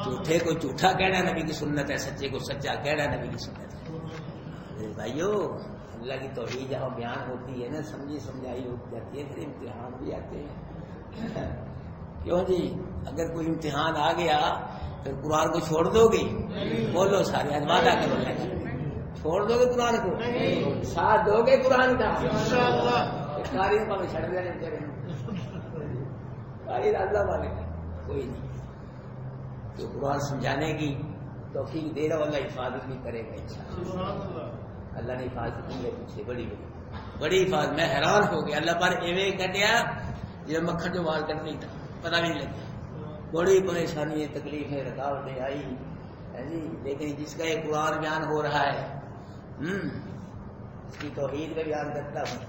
Speaker 1: جھوٹے کو جھوٹا کہنا نبی کی سنت ہے، سچے کو سچا کہنا نبی کی سنت ہے۔ بھائیو اللہ کی توحید جہاں بیان ہوتی ہے نا، سمجھی سمجھائی ہو جاتی ہے، پھر امتحان بھی آتے ہیں۔ کیوں جی؟ اگر کوئی امتحان آ گیا پھر قرآن کو چھوڑ دو گے؟ بولو سارے وعدہ کرو، چھوڑ دو گے قرآن کو؟ ساتھ دو گے قرآن کا؟ قاری والے چھڑ گئے قاری اللہ والے کوئی نہیں، جو قرآن سمجھانے کی توفیق دے رہا اللہ حفاظت بھی کرے گا انشاءاللہ۔ اللہ نے حفاظت کی ہے پیچھے بڑی بڑی حفاظت، میں حیران ہو گیا، اللہ پر ایویں کٹیا جب مکھن جو وال کر نہیں تھا، پتہ بھی نہیں لگا، بڑی پریشانی تکلیفیں رکاوٹیں آئی جی، لیکن جس کا یہ قرآن بیان ہو رہا ہے اس کی توحید کا بیان کرتا ہوں،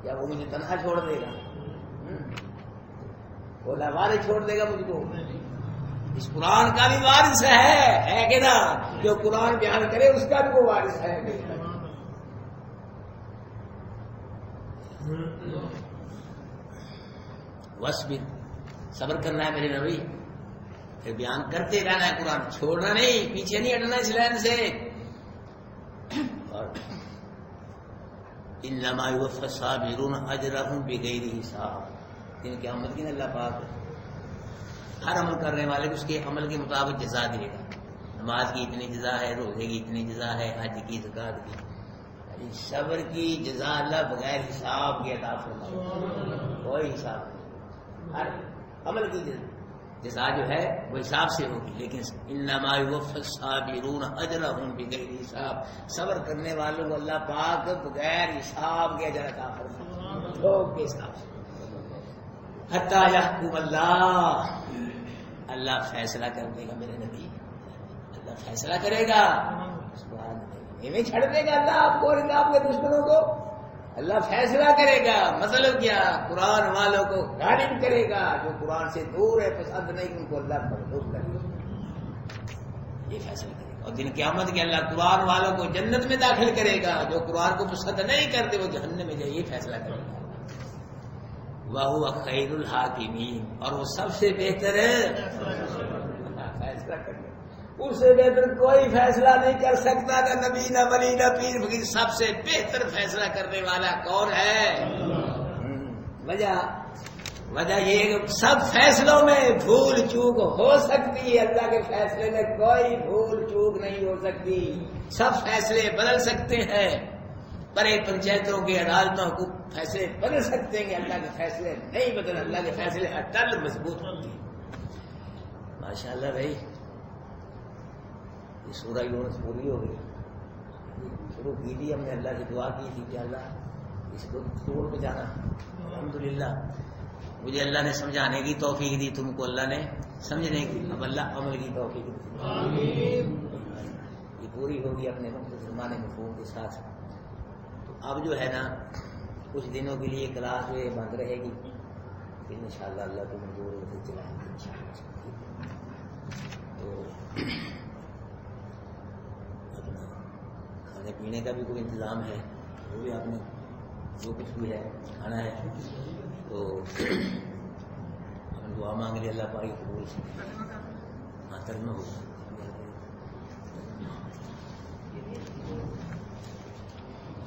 Speaker 1: کیا وہ مجھے تنہا چھوڑ دے گا؟ وہ وارث چھوڑ دے گا مجھ کو؟ اس قرآن کا بھی وارث ہے کہ نا؟ جو قرآن بیان کرے اس کا بھی وہ وارث ہے۔ وصبر، صبر کرنا ہے میرے نبی، پھر بیان کرتے رہنا ہے، قرآن چھوڑنا نہیں، پیچھے نہیں ہٹنا اس لائن سے۔ اور انما یوفی الصابرون اجرهم بغیر حساب، دن قیامت کی اللہ پاک ہر عمل کرنے والے کو اس کے عمل کے مطابق جزا دے گا۔ نماز کی اتنی جزا ہے، روزے کی اتنی جزا ہے، حج کی، زکات کی، صبر کی جزا اللہ بغیر حساب کے عطا فرمائے، کوئی حساب نہیں، ہر عمل کی جزا جو ہے وہ حساب سے ہوگی، لیکن انما یوفی الصابرون اجرهم بغیر حساب، صبر کرنے والوں کو اللہ پاک بغیر حساب کے اجر عطا فرمائے، ٹھوک کے حساب سے۔ حتی یحکم اللہ فیصلہ کر دے گا میرے نبی، اللہ فیصلہ کرے گا، میں چھڑ دے گا اللہ آپ کو اور آپ کے دشمنوں کو، اللہ فیصلہ کرے گا۔ مطلب کیا؟ قرآن والوں کو غالب کرے گا، جو قرآن سے دور ہے پسند نہیں ان کو اللہ مغلوب کرے گا، یہ فیصلہ کرے گا۔ اور دن قیامت کے اللہ قرآن والوں کو جنت میں داخل کرے گا، جو قرآن کو پسند نہیں کرتے وہ جہنم میں جائے، یہ فیصلہ کرے گا۔ وَهُوَ خَيْرُ الْحَاكِمِينَ، اور وہ سب سے بہتر ہے فیصلہ کرنے، اس سے بہتر کوئی فیصلہ نہیں کر سکتا، نہ نبی نہ ولی نہ پیر فقیر، سب سے بہتر فیصلہ کرنے والا کون ہے؟ وجہ یہ کہ سب فیصلوں میں بھول چوک ہو سکتی ہے، اللہ کے فیصلے میں کوئی بھول چوک نہیں ہو سکتی، سب فیصلے بدل سکتے ہیں، بڑے پنچایتوں کے عدالتوں کو فیصلے بدل سکتے ہیں، اللہ کے فیصلے نہیں بدل، اللہ کے فیصلے اٹل مضبوط ہوتے ہیں۔ ماشاء اللہ بھائی، یہ سورہ یونس پوری ہو گئی، شروع کی تھی ہم نے، اللہ سے دعا کی تھی کہ اللہ اس کو توڑ پہ جانا، الحمدللہ مجھے اللہ نے سمجھانے کی توفیق دی، تم کو اللہ نے سمجھنے کی، اب اللہ عمل کی توفیق دی، یہ پوری ہوگی اپنے مسلمان مفہوم کے ساتھ۔ تو اب جو ہے نا کچھ دنوں کے لیے کلاس میں بند رہے گی، پھر انشاءاللہ اللہ کو منظور ہوتے چلائیں گے انشاءاللہ۔ تو اپنا کھانے پینے کا بھی کوئی انتظام ہے، وہ بھی آپ نے جو کچھ بھی ہے کھانا ہے، تو ہم دعا مانگ لیں اللہ پاک قبول سے، ترجمہ ہوگا۔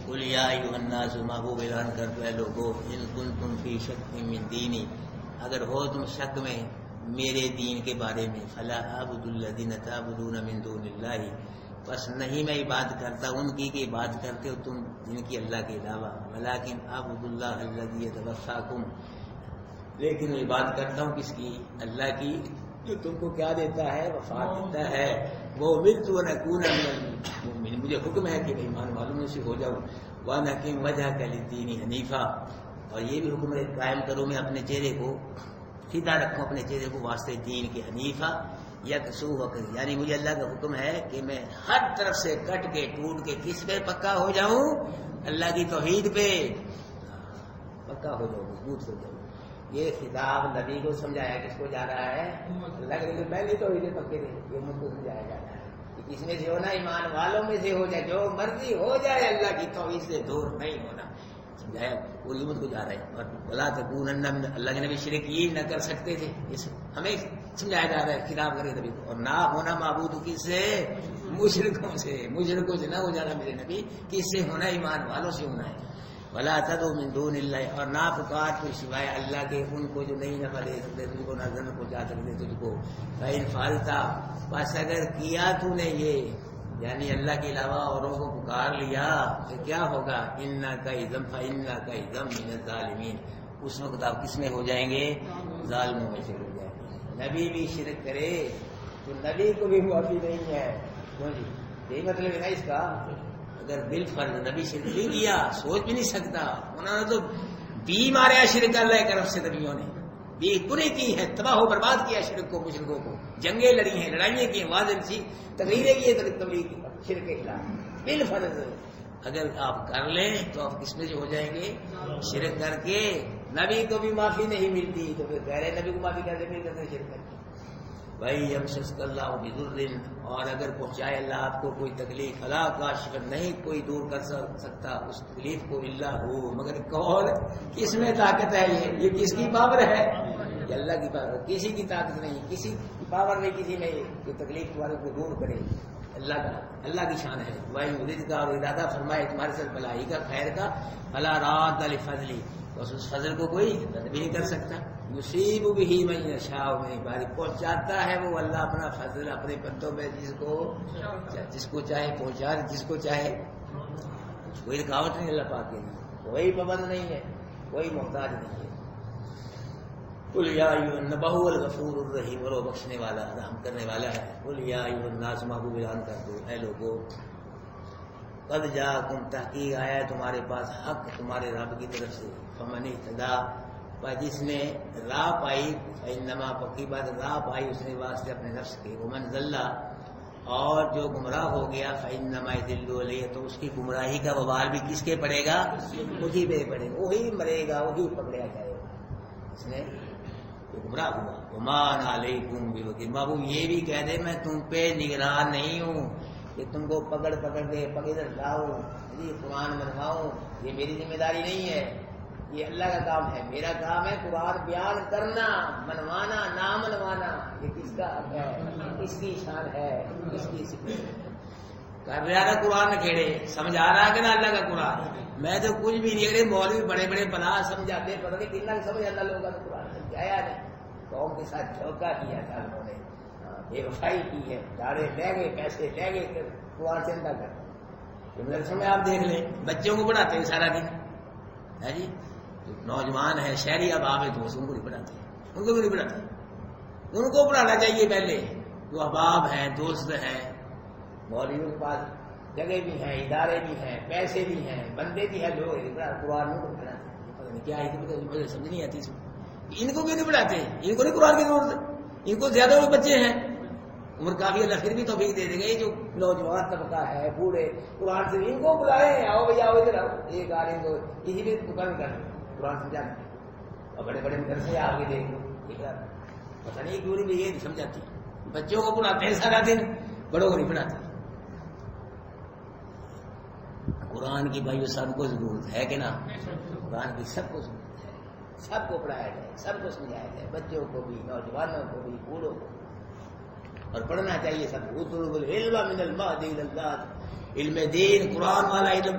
Speaker 1: قل یا ایھا الناس، محبوب اعلان کر دو اے لوگو، ان کنتم فی شک من دینی، اگر ہو تم شک میں میرے دین کے بارے میں، فلا اعبد الذین تعبدون من دون اللہ، بس نہیں میں عبادت کرتا ان کی کہ عبادت کرتے ہو تم جن کی اللہ کے علاوہ، ولکن اعبد اللہ الذی یتوفاکم، لیکن عبادت کرتا ہوں کس کی؟ اللہ کی، جو تم کو کیا دیتا ہے؟ وفات دیتا ہے۔ وہ امرت ان اکون من المؤمنین، مجھے حکم ہے کہ ایمان والوں میں سے ہو جاؤں، وان اقم وجھک للدین حنیفا، اور یہ بھی حکم ہے قائم کرو میں اپنے چہرے کو سیدھا رکھوں، اپنے چہرے کو واسطے دین کے حنیفا، یکسو وقت، یعنی مجھے اللہ کا حکم ہے کہ میں ہر طرف سے کٹ کے ٹوٹ کے کس پہ پکا ہو جاؤں؟ اللہ کی توحید پہ پکا ہو جاؤں، مضبوط ہو جاؤں۔ یہ خطاب نبی کو سمجھایا کس کو جا رہا ہے؟ اللہ کے پہلے تو یہ پکے تھے، یہ مجھ کو سمجھایا جا رہا ہے کہ کس میں سے ہونا، ایمان والوں میں سے ہو جائے، جو مرضی ہو جائے اللہ کی توحید سے دور نہیں ہونا، سمجھایا پوری امت کو جا رہا ہے۔ اور بلا تکونن من، اللہ کے نبی شرک یہ نہ کر سکتے تھے، اس ہمیں سمجھایا جا رہا ہے خطاب کرے نبی کو، اور نہ ہونا معبود کس سے؟ مشرکوں سے، مشرکوں سے نہ ہو جانا میرے نبی، کس سے ہونا؟ ایمان والوں سے ہونا ہے۔ ولا تدعو من دون اللہ، اور نہ پکار کوئی سوائے اللہ کے ان کو جو نہیں نفع دے سکتے تجھ کو، نہ نہ پہنچا سکتے تجھ کو۔ فإن فعلت، بس اگر کیا تو نے یہ، یعنی اللہ کے علاوہ اوروں کو پکار لیا تو کیا ہوگا؟ انک اذا فإنک اذا من الظالمین، اس وقت آپ کس میں ہو جائیں گے؟ ظالموں میں سے ہو جائیں گے۔ نبی بھی شرک کرے تو نبی کو بھی معافی نہیں ہے، کیوں جی؟ یہی مطلب ہے نا اس کا۔ اگر بالفرض نبی شرک نہیں کیا، سوچ بھی نہیں سکتا، انہوں نے تو بھی مارا شرک اللہ کی طرف سے، نبیوں نے بھی پوری کی ہے، تباہ و برباد کیا شرک کو، مشرکوں کو، جنگیں لڑی ہیں، لڑائیاں کی ہیں، واضح سی تقریریں کی ہیں تبلیغ کی شرک کے خلاف۔ بالفرض اگر آپ کر لیں تو آپ کس میں سے ہو جائیں گے؟ شرک کر کے نبی کو بھی معافی نہیں ملتی تو پھر غیر نبی کو معافی کیسے مل سکتے شرک کر کے؟ بھائی یمسسک اللہ بضر، اور اگر پہنچائے اللہ آپ کو کوئی تکلیف، فلا کاشف، نہیں کوئی دور کر سکتا اس تکلیف کو، الا ہو، مگر کون؟ کس میں طاقت ہے؟ یہ کس کی پاور ہے؟ یہ اللہ کی پاور، کسی کی طاقت نہیں، کسی کی پاور نہیں کسی میں جو تکلیف والے کو دور کرے، اللہ کی شان ہے۔ وہی مرید کا اور ارادہ فرمائے تمہارے ساتھ بھلائی کا، خیر کا، فلا راد لفضلی، بس اس فضل کو کوئی رد بھی نہیں کر سکتا۔ یصیب بہ من یشاء من عبادہ، پہنچاتا ہے وہ اللہ اپنا فضل اپنے بندوں میں جس کو چاہے پہنچا، جس کو چاہے، کوئی رکاوٹ نہیں اللہ پاک کے لیے، کوئی پابند نہیں ہے، کوئی محتاج نہیں ہے۔ قل یا ایھا النبی هو الغفور الرحیم، اور وہ بخشنے والا رحم کرنے والا ہے۔ قل یا ایھا الناس، محبوب اعلان کر دو اے لوگوں، قد جاءکم، تحقیق آیا ہے تمہارے پاس حق تمہارے رب کی طرف سے، فمن اہتدی، جس نے راہ پائی، فإنما، پکی بات راہ پائی اس نے واسطے اپنے نفس کے، ومن ضل، اور جو گمراہ ہو گیا، فإنما يضل علیہ، تو اس کی گمراہی کا وبال بھی کس کے پڑے گا؟ وہی پہ پڑے گا، وہی مرے گا، وہی پکڑا جائے گا، اس نے جو گمراہ ہوا۔ وما انا علیکم بوکیل، محبوب یہ بھی کہہ دے میں تم پہ نگران نہیں ہوں کہ تم کو پکڑ کے پکڑ لاؤں، یہ قرآن منواؤں، یہ میری ذمہ داری نہیں ہے، یہ اللہ کا کام ہے، میرا کام ہے قرآن بیان کرنا، منوانا نہ منوانا یہ کس کا حق ہے، کس کی شان ہے، کس کی صفت ہے۔ کر رہا تھا قرآن کھیڑے، سمجھا رہا کہ نا اللہ کا قرآن، میں تو کچھ بھی نہیں کرے، مولوی بڑے بڑے پناہ سمجھاتے، پتہ نہیں کتنا سمجھ آتا لوگوں کا، تو قرآن سمجھایا نہیں، قوم کے ساتھ دھوکہ کیا تھا انہوں نے، بے وفائی کی ہے، دارے لے گئے، پیسے لے گئے، قرآن سے اندہ کر۔ مدرسوں میں آپ دیکھ لیں بچوں کو پڑھاتے ہیں سارا دن، ہے جی، نوجوان ہے شہری اب آپ دوستوں کو نہیں پڑھاتے، ان کو بھی نہیں پڑھاتے، ان کو پڑھانا چاہیے پہلے، جو احباب ہیں، دوست ہیں، مولویوں کے پاس جگہ بھی ہیں، ادارے بھی ہیں، پیسے بھی ہیں، بندے بھی ہیں، لوگ قرآن کو پڑھاتے، پتہ نہیں کیا ہے، مجھے سمجھ نہیں آتی، ان کو کیوں نہیں پڑھاتے؟ ان کو نہیں قرآن کی ضرورت ہے، ان کو زیادہ وہ بچے ہیں، عمر کافی اللہ پھر بھی توفیق دے دے گا، یہ جو نوجوان طبقہ ہے، بوڑھے، قرآن سے ان کو بلائے، آؤ بھائی آؤ ادھر آؤ، ایک آ رہے کو کسی بھی دکان کر قرآن سمجھانا، اور بڑے بڑے مدرسے آپ کے دیکھ لو، پتہ نہیں کیوں نہیں یہ نہیں سمجھاتی، بچوں کو پڑھاتے ہیں سارا دن، بڑوں کو نہیں پڑھاتے۔ قرآن کی بھائی سب کو ضرورت ہے کہ نا، قرآن کی سب کو ضرورت ہے، سب کو پڑھایا جائے، سب کو سمجھایا جائے، بچوں کو بھی، نوجوانوں کو بھی، بوڑھوں کو، اور پڑھنا چاہیے سب۔ اطلب العلم من المہد الی اللحد، علم دین قرآن والا علم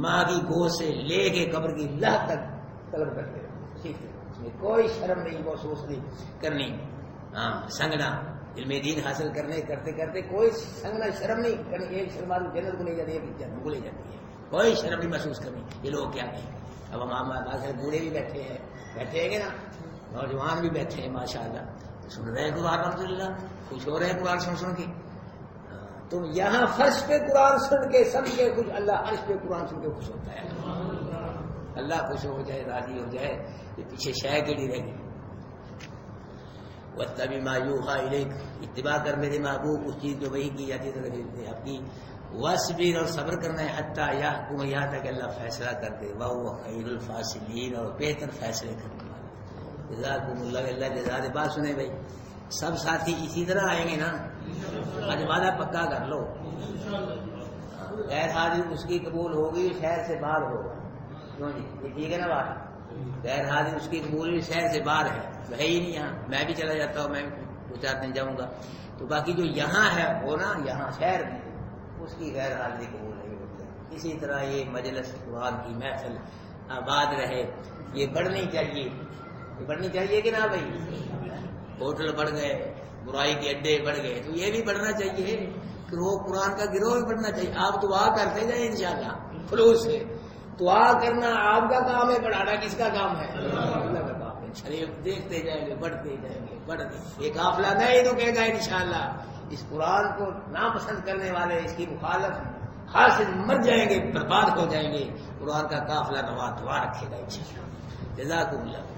Speaker 1: ماں کی گود سے لے کے قبر کی لحد تک طلب کرتے رہو، سیکھتے رہو، اس میں کوئی شرم نہیں محسوس نہیں کرنی، ہاں سنگنا، علم دین حاصل کرنے کرتے کرتے کوئی سنگنا شرم نہیں کرنی، ایک شرم آدمی جنت کو لے جاتی ہے، ایک جنت کو لے جاتی ہے، کوئی شرم نہیں محسوس کرنی، یہ لوگ کیا کہیں۔ اب ہم بوڑھے بھی بیٹھے ہیں کہ نا، نوجوان بھی بیٹھے ہیں ماشاءاللہ، سن رہے ہیں قرآن الحمدللہ، خوش ہو رہے ہیں قرآن سن کے۔ تم یہاں فرش پہ قرآن سن کے سمجھ کے خوش، اللہ عرش پہ قرآن سن کے خوش ہوتا ہے، اللہ خوش ہو جائے، راضی ہو جائے، یہ پیچھے شے کے لیے رہ گئی۔ واتبع ما یوحی الیک، اتباع کر میرے محبوب اس چیز جو وحی کی جاتی ہے آپ کی، واصبر، اور صبر کرنا ہے، حتی یحکم، یہاں تک اللہ فیصلہ کر دے، وہو خیر الفاصلین، اور بہتر فیصلے کرنے والا، جزاکم اللہ، اللہ جزا دے۔ بات سنیں بھائی، سب ساتھی اسی طرح آئیں گے نا؟ آج وعدہ پکا کر لو، غیر حاضر اس کی قبول ہوگی، شہر سے باہر ہوگا، کیوں جی؟ یہ ٹھیک ہے نا بات؟ غیر حاضر اس کی قبول شہر سے باہر ہے ہی نہیں یہاں، میں بھی چلا جاتا ہوں، میں 2-4 دن جاؤں گا، تو باقی جو یہاں ہے وہ نا یہاں شہر میں اس کی غیر حاضری قبول نہیں ہوتی۔ اسی طرح یہ مجلس قرآن کی محفل آباد رہے، یہ بڑھنی چاہیے، یہ بڑھنی چاہیے کہ نہ بھائی؟ ہوٹل بڑھ گئے، برائی کے اڈے بڑھ گئے، تو یہ بھی بڑھنا چاہیے کہ وہ قرآن کا گروہ بھی بڑھنا چاہیے۔ آپ دعا کرتے جائیں انشاءاللہ خلوص سے، دعا کرنا آپ کا کام ہے، بڑھانا کس کا کام ہے؟ اللہ کا کام ہے۔ شریف دیکھتے جائیں گے، بڑھتے جائیں گے، بڑھتے، یہ قافلہ نہیں رکے گا انشاءاللہ۔ اس قرآن کو ناپسند کرنے والے، اس کی مخالف حاصل مر جائیں گے، برباد ہو جائیں گے، قرآن کا قافلہ روا دعا رکھے گا انشاءاللہ۔ جزاکم اللہ۔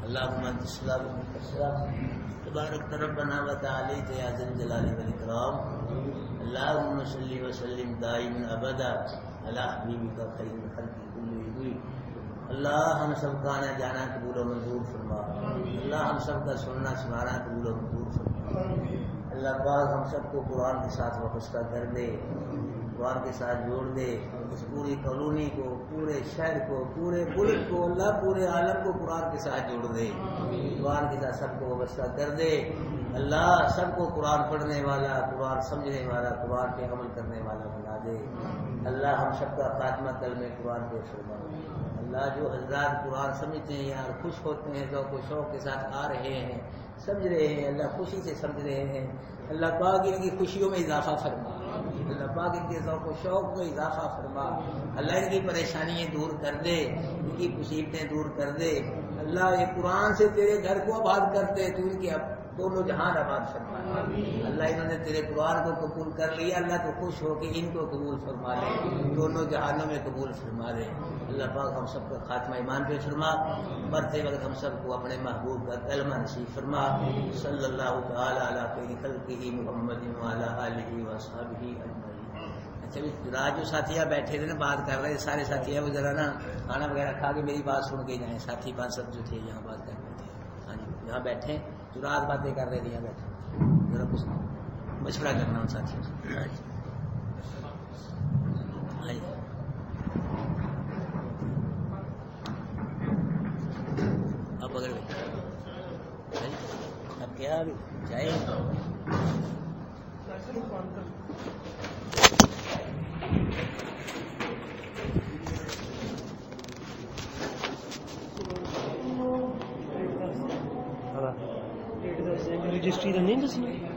Speaker 1: اللہم انت السلام ومنک السلام، تبارک ربنا وتعالیت یا ذا الجلال والاکرام۔ اللہم صلی وسلم دائما ابدا علی حبیبک خیر الخلق کلہم۔ اللہ ہم سب کا آنا جانا قبول و منظور فرما، اللہ ہم سب کا سننا سنانا قبول و منظور فرما۔ اللہ پاک ہم سب کو قرآن کے ساتھ وابستہ کر دے، قرآن کے ساتھ جوڑ دے، اس پوری کالونی کو، پورے شہر کو، پورے ملک کو، اللہ پورے عالم کو قرآن کے ساتھ جوڑ دے، قرآن کے ساتھ سب کو وابستہ کر دے۔ اللہ سب کو قرآن پڑھنے والا، قرآن سمجھنے والا، قرآن پہ عمل کرنے والا بنا دے۔ اللہ ہم سب کا خاتمہ کلمہ قرآن پہ فرما۔ اللہ جو حضرات قرآن سمجھتے ہیں یار، خوش ہوتے ہیں، ذوق و شوق کے ساتھ آ رہے ہیں، سمجھ رہے ہیں، اللہ خوشی سے سمجھ رہے ہیں، اللہ پاک ان کی خوشیوں میں اضافہ فرما، اللہ پاک ان کے ذوق و شوق میں اضافہ فرما، اللہ ان کی پریشانیاں دور کر دے، ان کی مصیبتیں دور کر دے۔ اللہ یہ قرآن سے تیرے گھر کو آباد کرتے، تو ان کے دونوں جہان آباد فرما۔ اللہ انہوں نے تیرے قرآن کو قبول کر لیا، اللہ تو خوش ہو کے ان کو قبول فرما لے، دونوں جہانوں میں قبول فرما لے۔ اللہ پاک ہم سب کا خاتمہ ایمان پہ فرما، مرتے وقت ہم سب کو اپنے محبوب کا کلمہ نصیب فرما۔ صلی اللہ تعالی علی خیر خلقہ محمد وعلی آلہ وصحبہ اجمعین۔ اچھا رات جو ساتھی بیٹھے تھے نا، بات کر رہے سارے ساتھی، وہ ذرا نا کھانا وغیرہ کھا کے میری بات سن کے جائیں، ساتھی بات سب جو تھے یہاں بات کر رہے تھے، ہاں جی یہاں بیٹھے جو رات باتیں کر رہے تھے یہاں بیٹھے، ذرا کچھ مشورہ کرنا ان ساتھیوں سے۔ ہاں جی ہاں جی اب اگر اب کیا ابھی چاہیے
Speaker 2: رجسٹری کا نہیں دسنا